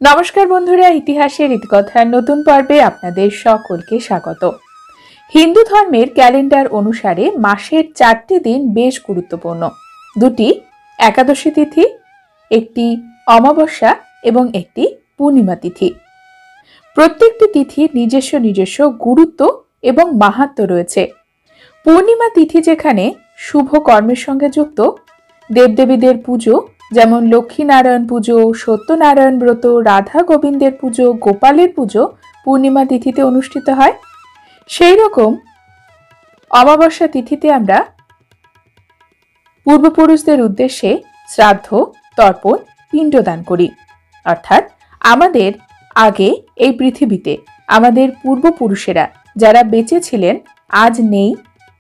নমস্কার বন্ধুরা, ইতিহাসের ইতিকথার নতুন পর্বে আপনাদের সকলকে স্বাগত। হিন্দু ধর্মের ক্যালেন্ডার অনুসারে মাসের 4টি দিন বেশ গুরুত্বপূর্ণ। দুটি একাদশী তিথি, একটি অমাবস্যা এবং একটি পূর্ণিমা তিথি। প্রত্যেকটি তিথির নিজস্ব গুরুত্ব এবং মাহাত্ম্য রয়েছে। পূর্ণিমা তিথি যেখানে শুভ কর্মের সঙ্গে যুক্ত, দেবদেবীদের পুজো যেমন লক্ষ্মীনারায়ণ পুজো, সত্যনারায়ণ ব্রত, রাধা গোবিন্দের পুজো, গোপালের পুজো পূর্ণিমা তিথিতে অনুষ্ঠিত হয়। সেই রকম অমাবস্যা তিথিতে আমরা পূর্বপুরুষদের উদ্দেশ্যে শ্রাদ্ধ, তর্পণ, পিণ্ডদান করি। অর্থাৎ আমাদের আগে এই পৃথিবীতে আমাদের পূর্বপুরুষেরা যারা বেঁচে ছিলেন, আজ নেই,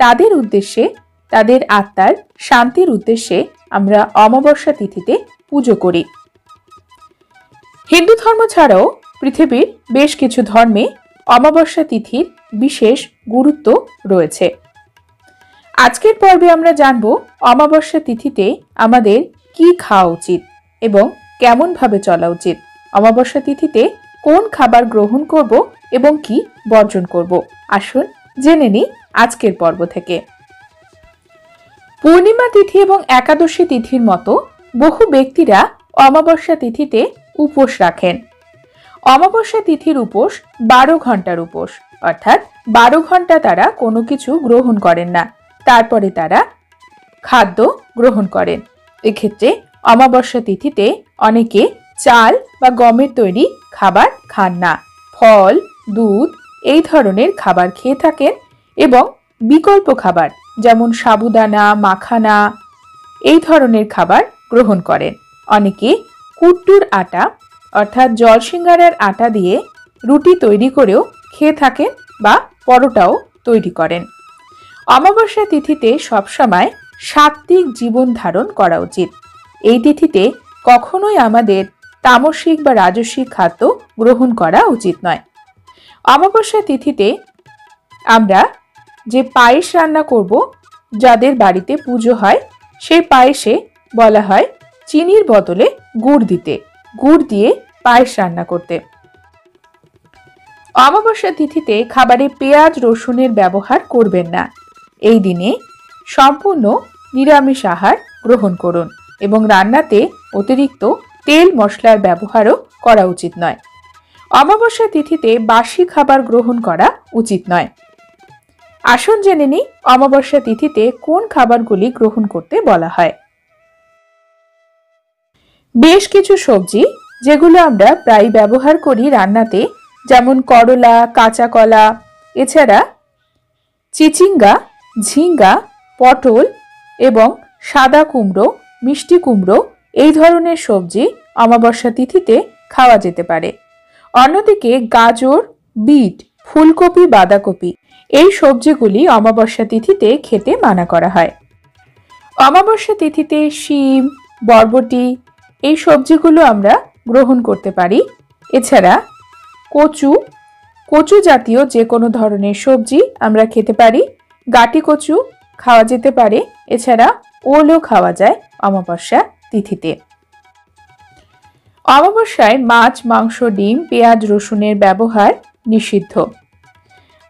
তাদের উদ্দেশ্যে, তাদের আত্মার শান্তির উদ্দেশ্যে আমরা অমাবস্যা তিথিতে পুজো করি। হিন্দু ধর্ম ছাড়াও পৃথিবীর বেশ কিছু ধর্মে অমাবস্যা তিথির বিশেষ গুরুত্ব রয়েছে। আজকের পর্বে আমরা জানব অমাবস্যা তিথিতে আমাদের কি খাওয়া উচিত এবং কেমন ভাবে চলা উচিত, অমাবস্যা তিথিতে কোন খাবার গ্রহণ করব এবং কি বর্জন করব। আসুন জেনে নিই আজকের পর্ব থেকে। পূর্ণিমা তিথি এবং একাদশী তিথির মতো বহু ব্যক্তিরা অমাবস্যা তিথিতে উপোস রাখেন। অমাবস্যা তিথির উপোস 12 ঘন্টার উপোস, অর্থাৎ 12 ঘন্টা তারা কোনো কিছু গ্রহণ করেন না, তারপরে তারা খাদ্য গ্রহণ করেন। এক্ষেত্রে অমাবস্যা তিথিতে অনেকে চাল বা গমের তৈরি খাবার খান না, ফল, দুধ এই ধরনের খাবার খেয়ে থাকেন এবং বিকল্প খাবার যেমন সাবুদানা, মাখানা এই ধরনের খাবার গ্রহণ করেন। অনেকে কুট্টুর আটা অর্থাৎ জলসিঙ্গারার আটা দিয়ে রুটি তৈরি করেও খেয়ে থাকেন বা পরোটাও তৈরি করেন। অমাবস্যা তিথিতে সবসময় সাত্ত্বিক জীবন ধারণ করা উচিত। এই তিথিতে কখনোই আমাদের তামসিক বা রাজসিক খাদ্য গ্রহণ করা উচিত নয়। অমাবস্যা তিথিতে আমরা যে পায়েস রান্না করব, যাদের বাড়িতে পুজো হয়, সেই পায়েসে বলা হয় চিনির বদলে গুড় দিতে, গুড় দিয়ে পায়েস রান্না করতে। অমাবস্যা তিথিতে খাবারে পেঁয়াজ রসুনের ব্যবহার করবেন না। এই দিনে সম্পূর্ণ নিরামিষ আহার গ্রহণ করুন এবং রান্নাতে অতিরিক্ত তেল মশলার ব্যবহারও করা উচিত নয়। অমাবস্যা তিথিতে বাসি খাবার গ্রহণ করা উচিত নয়। আসুন জেনে নিই অমাবস্যা তিথিতে কোন খাবারগুলি গ্রহণ করতে বলা হয়। বেশ কিছু সবজি যেগুলো আমরা প্রায় ব্যবহার করি রান্নাতে, যেমন করলা, কাঁচা কলা, এছাড়া চিচিঙ্গা, ঝিঙ্গা, পটল এবং সাদা কুমড়ো, মিষ্টি কুমড়ো এই ধরনের সবজি অমাবস্যা তিথিতে খাওয়া যেতে পারে। অন্যদিকে গাজর, বিট, ফুলকপি, বাঁধাকপি এই সবজিগুলি অমাবস্যা তিথিতে খেতে মানা করা হয়। অমাবস্যা তিথিতে শিম, বরবটি এই সবজিগুলো আমরা গ্রহণ করতে পারি। এছাড়া কচু জাতীয় যে কোনো ধরনের সবজি আমরা খেতে পারি। গাটি কচু খাওয়া যেতে পারে। এছাড়া ওলও খাওয়া যায় অমাবস্যা তিথিতে। অমাবস্যায় মাছ, মাংস, ডিম, পেঁয়াজ রসুনের ব্যবহার নিষিদ্ধ।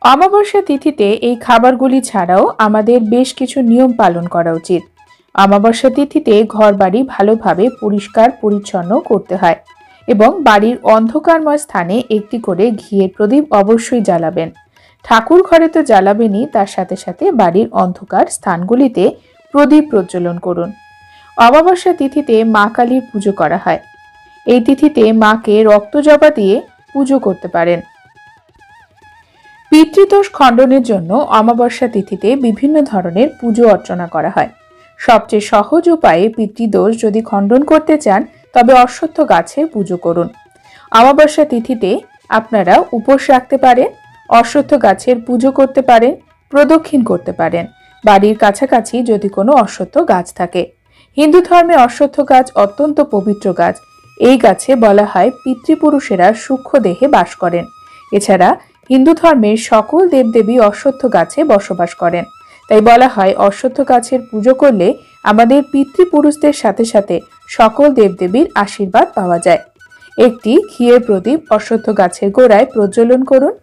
অমাবস্যা তিথিতে এই খাবারগুলি ছাড়াও আমাদের বেশ কিছু নিয়ম পালন করা উচিত। অমাবস্যা তিথিতে ঘরবাড়ি ভালোভাবে পরিষ্কার পরিচ্ছন্ন করতে হয় এবং বাড়ির অন্ধকারময় স্থানে একটি করে ঘিয়ের প্রদীপ অবশ্যই জ্বালাবেন। ঠাকুর ঘরে তো জ্বালাবেনই, তার সাথে সাথে বাড়ির অন্ধকার স্থানগুলিতে প্রদীপ প্রজ্বলন করুন। অমাবস্যা তিথিতে মা কালীর পুজো করা হয়। এই তিথিতে মাকে রক্তজবা দিয়ে পুজো করতে পারেন। পিতৃদোষ খণ্ডনের জন্য অমাবস্যা তিথিতে বিভিন্ন ধরনের পুজো অর্চনা করা হয়। সবচেয়ে সহজ উপায়ে পিতৃদোষ যদি খণ্ডন করতে চান তবে অশ্বত্থ গাছের পুজো করুন। অমাবস্যা তিথিতে আপনারা উপোস রাখতে পারেন, অশ্বত্থ গাছের পুজো করতে পারেন, প্রদক্ষিণ করতে পারেন বাড়ির কাছাকাছি যদি কোনো অশ্বত্থ গাছ থাকে। হিন্দু ধর্মে অশ্বত্থ গাছ অত্যন্ত পবিত্র গাছ। এই গাছে বলা হয় পিতৃপুরুষেরা সূক্ষ্ম দেহে বাস করেন। এছাড়া হিন্দু ধর্মের সকল দেবদেবী অশ্বত্থ গাছে বসবাস করেন। তাই বলা হয় অশ্বত্থ গাছের পুজো করলে আমাদের পিতৃপুরুষদের সাথে সাথে সকল দেবদেবীর আশীর্বাদ পাওয়া যায়। একটি ঘিয়ের প্রদীপ অশ্বত্থ গাছের গোড়ায় প্রজ্বলন করুন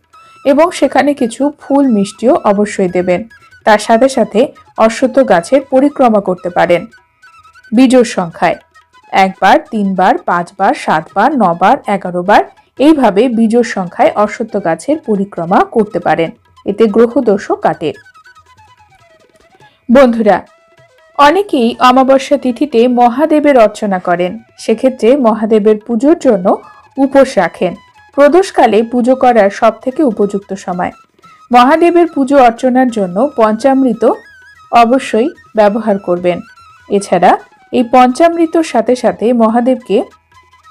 এবং সেখানে কিছু ফুল মিষ্টিও অবশ্যই দেবেন। তার সাথে সাথে অশ্বত্থ গাছের পরিক্রমা করতে পারেন বিজোড় সংখ্যায় 1 বার, 3 বার, 5 বার, 7 বার, 9 বার, 11 বার, এইভাবে বিজোড় সংখ্যায় অশ্বত্থ গাছের পরিক্রমা করতে পারেন। এতে গ্রহদোষও কাটে। বন্ধুরা, অনেকেই অমাবস্যা তিথিতে মহাদেবের অর্চনা করেন। সেক্ষেত্রে মহাদেবের পুজোর জন্য উপোস রাখেন। প্রদোষকালে পুজো করার সবথেকে উপযুক্ত সময়। মহাদেবের পুজো অর্চনার জন্য পঞ্চামৃত অবশ্যই ব্যবহার করবেন। এছাড়া এই পঞ্চামৃতর সাথে সাথে মহাদেবকে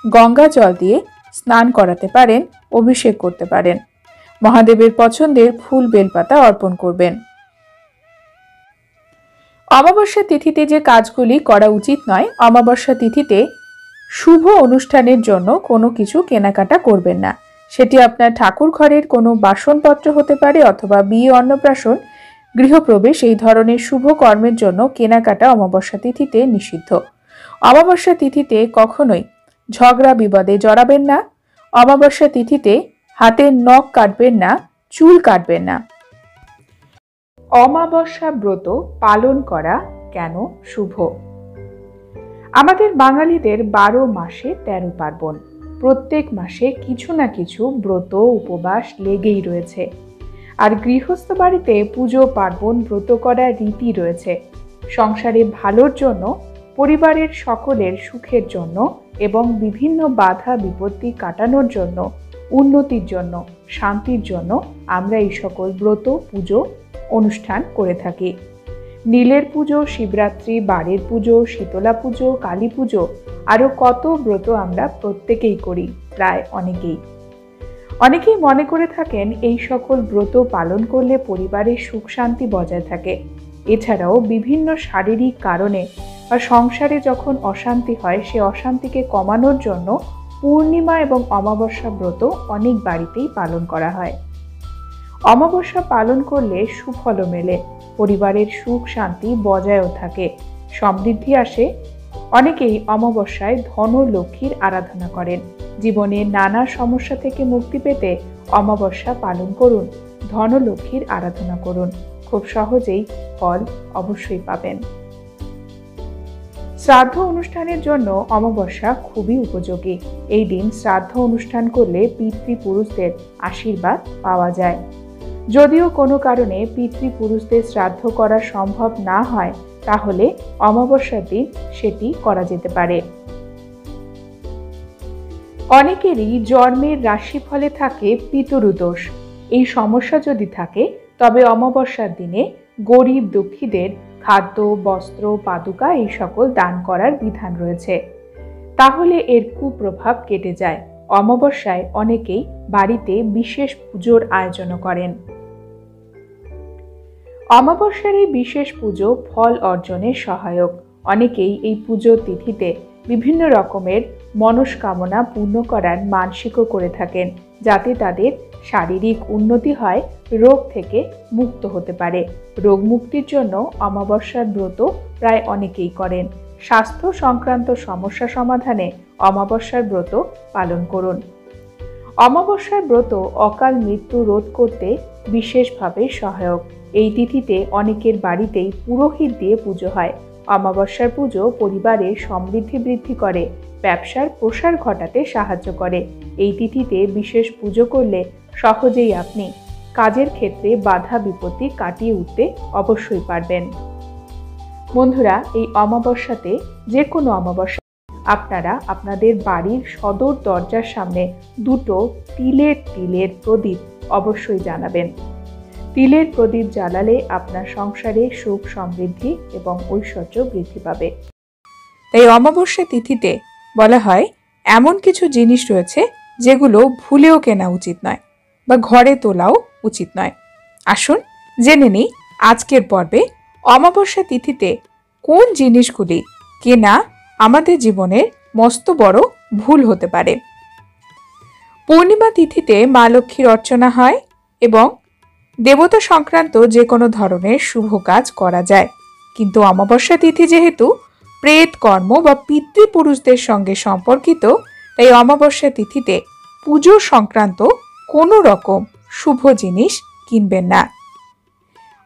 গঙ্গা জল দিয়ে স্নান করাতে পারেন, অভিষেক করতে পারেন। মহাদেবের পছন্দের ফুল বেলপাতা অর্পণ করবেন। অমাবস্যা তিথিতে যে কাজগুলি করা উচিত নয়, অমাবস্যা তিথিতে শুভ অনুষ্ঠানের জন্য কোনো কিছু কেনাকাটা করবেন না। সেটি আপনার ঠাকুর ঘরের কোনো বাসনপত্র হতে পারে অথবা বিয়ে, অন্নপ্রাশন, গৃহপ্রবেশ, এই ধরনের শুভ কর্মের জন্য কেনাকাটা অমাবস্যা তিথিতে নিষিদ্ধ। অমাবস্যা তিথিতে কখনোই ঝগড়া বিবাদে জড়াবেন না। অমাবস্যা তিথিতে হাতের নখ কাটবেন না, চুল কাটবেন না। অমাবস্যা ব্রত পালন করা কেন শুভ? আমাদের বাঙালিদের 12 মাসে 13 পার্বণ। প্রত্যেক মাসে কিছু না কিছু ব্রত উপবাস লেগেই রয়েছে। আর গৃহস্থ বাড়িতে পুজো পার্বণ ব্রত করার রীতি রয়েছে। সংসারে ভালোর জন্য, পরিবারের সকলের সুখের জন্য এবং বিভিন্ন বাধা বিপত্তি কাটানোর জন্য, উন্নতির জন্য, শান্তির জন্য আমরা এই সকল ব্রত পুজো অনুষ্ঠান করে থাকি। নীলের পুজো, শিবরাত্রি, বারের পুজো, শীতলা পুজো, কালী পুজো, আরও কত ব্রত আমরা প্রত্যেকেই করি, প্রায় অনেকেই মনে করে থাকেন এই সকল ব্রত পালন করলে পরিবারের সুখ শান্তি বজায় থাকে। এছাড়াও বিভিন্ন শারীরিক কারণে বা সংসারে যখন অশান্তি হয়, সে অশান্তিকে কমানোর জন্য পূর্ণিমা এবং অমাবস্যা ব্রত অনেক বাড়িতেই পালন করা হয়। অমাবস্যা পালন করলে সুফলও মেলে, পরিবারের সুখ শান্তি বজায়ও থাকে, সমৃদ্ধি আসে। অনেকেই অমাবস্যায় ধন লক্ষ্মীর আরাধনা করেন। জীবনের নানা সমস্যা থেকে মুক্তি পেতে অমাবস্যা পালন করুন, ধনলক্ষ্মীর আরাধনা করুন। খুব সহজেই ফল অবশ্যই পাবেন। শ্রাদ্ধ অনুষ্ঠানের জন্য অমাবস্যা খুবই উপযোগী। এই দিন শ্রাদ্ধ অনুষ্ঠান করলে পিতৃপুরুষদের আশীর্বাদ পাওয়া যায়। যদিও কোনো কারণে পিতৃপুরুষদের শ্রাদ্ধ করা সম্ভব না হয়, তাহলে অমাবস্যার দিন সেটি করা যেতে পারে। অনেকেরই জন্মের রাশিফলে থাকে পিতৃদোষ। এই সমস্যা যদি থাকে, তবে অমাবস্যার দিনে গরিব দুঃখীদের খাদ্য, বস্ত্র, পাদুকা এই সকল দান করার বিধান রয়েছে। তাহলে এর কুপ্রভাব কেটে যায়। অমাবস্যায় অনেকেই বাড়িতে বিশেষ পুজোর আয়োজন করেন। অমাবস্যার এই বিশেষ পুজো ফল অর্জনে সহায়ক। অনেকেই এই পুজোর তিথিতে বিভিন্ন রকমের মনস্কামনা পূর্ণ করার মানসিকও করে থাকেন, যাতে তাদের শারীরিক উন্নতি হয়, রোগ থেকে মুক্ত হতে পারে। রোগ মুক্তির জন্য অমাবস্যার ব্রত প্রায় অনেকেই করেন। স্বাস্থ্য সংক্রান্ত সমস্যা সমাধানে অমাবস্যার ব্রত পালন করুন। অমাবস্যার ব্রত অকাল মৃত্যু রোধ করতে বিশেষভাবে সহায়ক। এই তিথিতে অনেকের বাড়িতেই পুরোহিত দিয়ে পুজো হয়। অমাবস্যার পুজো পরিবারের সমৃদ্ধি বৃদ্ধি করে, ব্যবসার প্রসার ঘটাতে সাহায্য করে। এই তিথিতে বিশেষ পুজো করলে সহজেই আপনি কাজের ক্ষেত্রে বাধা বিপত্তি কাটিয়ে উঠতে অবশ্যই পারবেন। বন্ধুরা, এই অমাবস্যাতে, যে কোনো অমাবস্যা, আপনারা আপনাদের বাড়ির সদর দরজার সামনে 2টো তিলের প্রদীপ অবশ্যই জ্বালাবেন। তিলের প্রদীপ জ্বালালে আপনার সংসারে সুখ সমৃদ্ধি এবং ঐশ্বর্য বৃদ্ধি পাবে। তাই অমাবস্যা তিথিতে বলা হয়, এমন কিছু জিনিস রয়েছে যেগুলো ভুলেও কেনা উচিত নয় বা ঘরে তোলাও উচিত নয়। আসুন জেনে নিই আজকের পর্বে অমাবস্যা তিথিতে কোন জিনিসগুলি কেনা আমাদের জীবনের মস্ত বড় ভুল হতে পারে। পূর্ণিমা তিথিতে মা লক্ষ্মীর অর্চনা হয় এবং দেবতা সংক্রান্ত যে কোনো ধরনের শুভ কাজ করা যায়। কিন্তু অমাবস্যা তিথি যেহেতু প্রেত কর্ম বা পিতৃপুরুষদের সঙ্গে সম্পর্কিত, এই অমাবস্যা তিথিতে পুজো সংক্রান্ত কোনো রকম শুভ জিনিস কিনবেন না।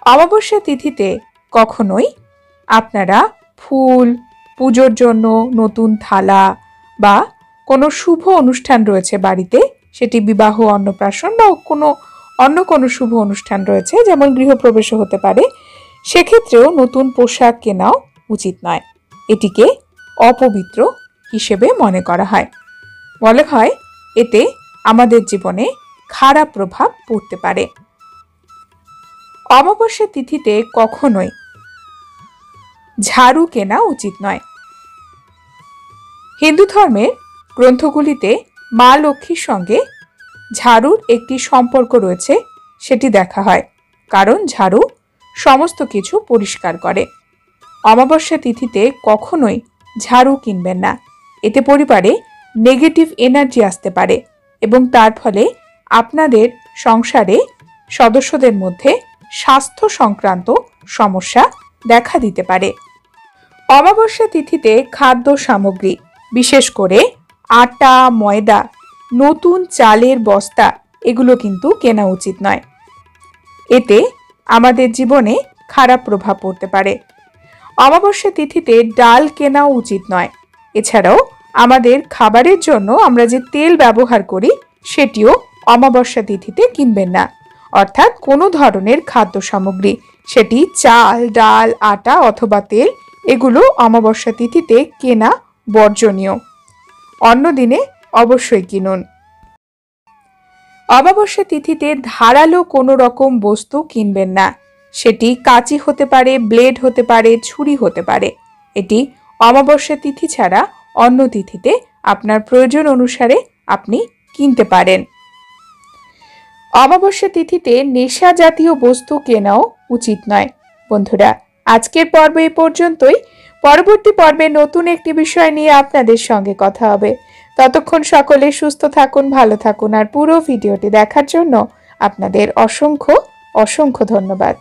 অমাবস্যা তিথিতে কখনোই আপনারা ফুল, পুজোর জন্য নতুন থালা বা কোনো শুভ অনুষ্ঠান রয়েছে বাড়িতে, সেটি বিবাহ, অন্নপ্রাশন বা অন্য কোনো শুভ অনুষ্ঠান রয়েছে, যেমন গৃহপ্রবেশও হতে পারে, সেক্ষেত্রেও নতুন পোশাক কেনাও উচিত নয়। এটিকে অপবিত্র হিসেবে মনে করা হয়। বলা হয় এতে আমাদের জীবনে খারাপ প্রভাব পড়তে পারে। অমাবস্যা তিথিতে কখনোই ঝাড়ু কেনা উচিত নয়। হিন্দু ধর্মের গ্রন্থগুলিতে মা লক্ষ্মীর সঙ্গে ঝাড়ুর একটি সম্পর্ক রয়েছে, সেটি দেখা হয়, কারণ ঝাড়ু সমস্ত কিছু পরিষ্কার করে। অমাবস্যা তিথিতে কখনোই ঝাড়ু কিনবেন না। এতে পরিবারে নেগেটিভ এনার্জি আসতে পারে এবং তার ফলে আপনাদের সংসারে সদস্যদের মধ্যে স্বাস্থ্য সংক্রান্ত সমস্যা দেখা দিতে পারে। অমাবস্যা তিথিতে খাদ্য সামগ্রী, বিশেষ করে আটা, ময়দা, নতুন চালের বস্তা, এগুলো কিন্তু কেনা উচিত নয়। এতে আমাদের জীবনে খারাপ প্রভাব পড়তে পারে। অমাবস্যা তিথিতে ডাল কেনাও উচিত নয়। এছাড়াও আমাদের খাবারের জন্য আমরা যে তেল ব্যবহার করি সেটিও অমাবস্যা তিথিতে কিনবেন না। অর্থাৎ কোনো ধরনের খাদ্য সামগ্রী, সেটি চাল, ডাল, আটা অথবা তেল, এগুলো অমাবস্যা তিথিতে কেনা বর্জনীয়। অন্য দিনে অবশ্যই কিনুন। অমাবস্যা তিথিতে ধারালো কোনো রকম বস্তু কিনবেন না। সেটি কাঁচি হতে পারে, ব্লেড হতে পারে, ছুরি হতে পারে। এটি অমাবস্যা তিথি ছাড়া অন্য তিথিতে আপনার প্রয়োজন অনুসারে আপনি কিনতে পারেন। অমাবস্যা তিথিতে নেশা জাতীয় বস্তু কেনাও উচিত নয়। বন্ধুরা, আজকের পর্ব এই পর্যন্তই। পরবর্তী পর্বে নতুন একটি বিষয় নিয়ে আপনাদের সঙ্গে কথা হবে। ততক্ষণ সকলে সুস্থ থাকুন, ভালো থাকুন, আর পুরো ভিডিওটি দেখার জন্য আপনাদের অসংখ্য অসংখ্য ধন্যবাদ।